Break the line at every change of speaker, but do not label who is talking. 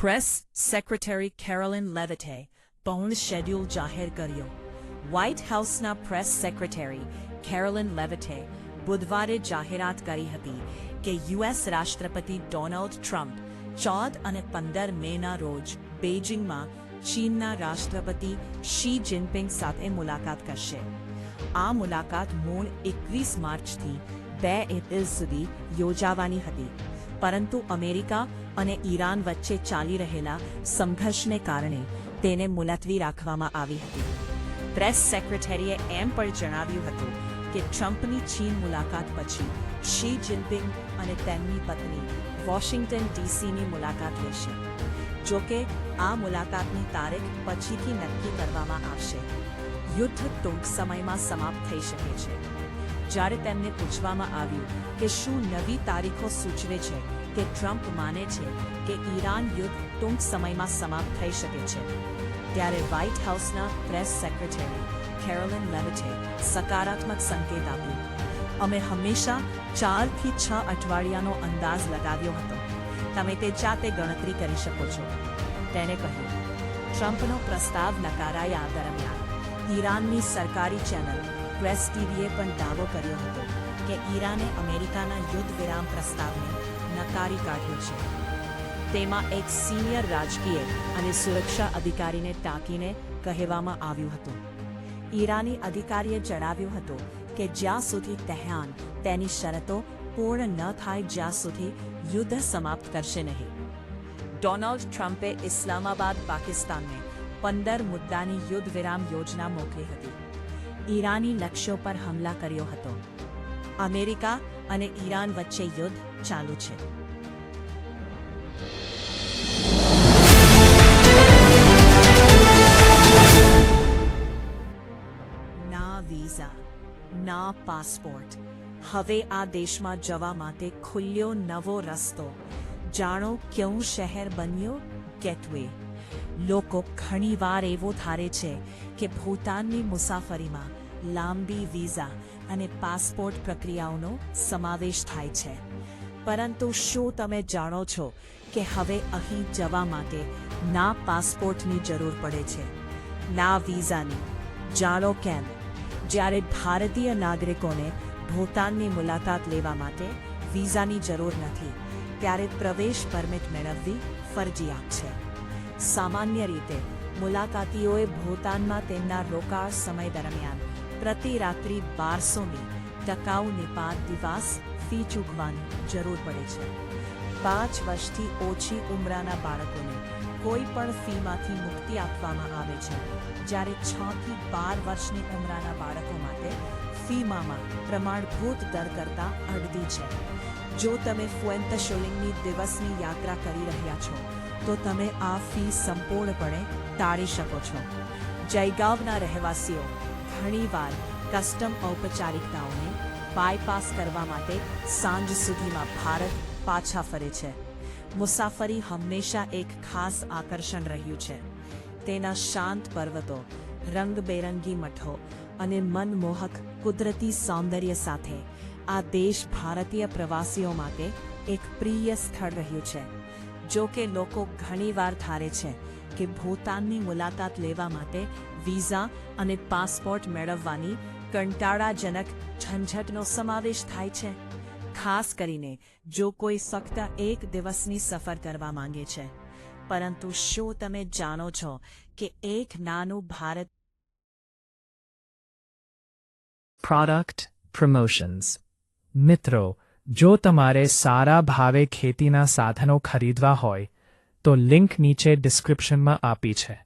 Press secretary Caroline લેવિટે પૂર્ણ schedule જાહેર કર્યો. વ્હાઇટ હાઉસના પ્રેસ સેક્રેટરી કેરોલિન લેવિટે બુધવારે જાહેરાત કરી હતી કે યુએસ રાષ્ટ્રપતિ ડોનાલ્ડ ટ્રમ્પ 14 અને 15 મેના રોજ બેઇજિંગમાં ચીનના રાષ્ટ્રપતિ શી જિનપિંગ સાથે મુલાકાત કરશે. આ મુલાકાત મૂળ 21 માર્ચથી 2 એપ્રિલ સુધી યોજાવાની હતી, પરંતુ અમેરિકા અને ઈરાન વચ્ચે ચાલી રહેલા સંઘર્ષને કારણે તેને મુલતવી રાખવામાં આવી હતી. પ્રેસ સેક્રેટરીએ એમ પણ જણાવ્યું હતું કે ટ્રમ્પની ચીન મુલાકાત પછી શી જિનપિંગ અને તેમની પત્ની વોશિંગ્ટન ડીસીની મુલાકાત લેશે. જોકે આ મુલાકાતની તારીખ પછીથી નક્કી કરવામાં આવશે. યુદ્ધ ટૂંક સમયમાં સમાપ્ત થઈ શકે છે. જ્યારે તેમને પૂછવામાં આવ્યું કે શું નવી તારીખો સૂચવે છે કે ટ્રમ્પ માને છે કે ઈરાન યુદ્ધ ટૂંક સમયમાં સમાપ્ત થઈ શકે છે, ત્યારે વ્હાઇટ હાઉસના પ્રેસ સેક્રેટરી કેરોલિન લેવિટે સકારાત્મક સંકેત આપ્યો. અમે હંમેશા 4 થી 6 અઠવાડિયાનો અંદાજ લગાવ્યો હતો. તમે તે જાતે ગણતરી કરી શકો છો, તેણે કહ્યું. ટ્રમ્પનો પ્રસ્તાવ નકારાયા દરમિયાન ઈરાનની સરકારી ચેનલ પ્રેસ ટીવીએ પણ દાવો કર્યો હતો કે ઈરાને અમેરિકાના યુદ્ધ વિરામ પ્રસ્તાવને નકારી કાઢ્યો છે. તેમાં એક સિનિયર રાજકીય અને સુરક્ષા અધિકારીને ટાંકીને કહેવામાં આવ્યું હતું. ઈરાની અધિકારીએ જણાવ્યું હતું કે જ્યાં સુધી તેહરાન તેની શરતો પૂર્ણ ન થાય જ્યાં સુધી યુદ્ધ સમાપ્ત કરશે નહીં. ડોનાલ્ડ ટ્રમ્પે ઇસ્લામાબાદ પાકિસ્તાનને 15 મુદ્દાની યુદ્ધ વિરામ યોજના મોકલી હતી. ઈરાની લક્ષ્યો પર હુમલા કર્યો હતો. અમેરિકા અને ઈરાન વચ્ચે યુદ્ધ ચાલુ છે. ના વિઝા, ના પાસપોર્ટ. હવે આ દેશમાં જવા માટે ખુલ્યો નવો રસ્તો. જાણો ક્યું શહેર બન્યો ગેટવે. લોકો ઘણીવાર એવું ધારે છે કે ભૂતાનની મુસાફરીમાં લાંબી વિઝા અને પાસપોર્ટ પ્રક્રિયાઓનો સમાવેશ થાય છે, પરંતુ શું તમે જાણો છો કે હવે અહીં જવા માટે ના પાસપોર્ટની જરૂર પડે છે, ના વિઝાની? જાણો કેમ. જ્યારે ભારતીય નાગરિકોને ભૂતાનની મુલાકાત લેવા માટે વિઝાની જરૂર નથી, ત્યારે પ્રવેશ પરમિટ મેળવવી ફરજિયાત છે. સામાન્ય રીતે મુલાકાતીઓએ ભૂતાનમાં તેમના રોકાણ સમય દરમિયાન પ્રતિ રાત્રિ 1200ની ટકાઉ નેપાળ દિવસ ફી ચૂકવવાની જરૂર પડે છે. 5 વર્ષથી ઓછી ઉંમરના બાળકોને કોઈ પણ ફીમાંથી મુક્તિ આપવામાં આવે છે, જ્યારે 6 થી 12 વર્ષની ઉંમરના બાળકો માટે ફીમાં પ્રમાણભૂત દર કરતાં અડધી છે. જો તમે ફુએન્તશોલિંગની દિવસની યાત્રા કરી રહ્યા છો તો તમે આ ફી સંપૂર્ણપણે ટાળી શકો છો. જયગાંવના રહેવાસીઓ ઘણીવાર કસ્ટમ ઔપચારિકતાઓને બાયપાસ કરવા માટે સાંજ સુધીમાં ભારત પાછા ફરે છે. મુસાફરી હંમેશા એક ખાસ આકર્ષણ રહ્યું છે. તેના શાંત પર્વતો, રંગબેરંગી મઠો અને મનમોહક કુદરતી સૌંદર્ય સાથે આ દેશ ભારતીય પ્રવાસીઓ માટે એક પ્રિય સ્થળ રહ્યું છે. જો કે લોકો ઘણીવાર ધારે છે કે ભૂતાનની મુલાકાત લેવા માટે વિઝા અને પાસપોર્ટ મેળવવાની કંટાળાજનક ઝંઝટનો સમાવેશ થાય છે, ખાસ કરીને જો કોઈ ફક્ત 1 દિવસની સફર કરવા માંગે છે. પરંતુ શું તમે જાણો છો કે એક નાનું ભારત
પ્રોડક્ટ પ્રમોશન્સ. મિત્રો, જો તમારે સારા ભાવે ખેતીના સાધનો ખરીદવા હોય તો લિંક નીચે ડિસ્ક્રિપ્શનમાં આપી છે.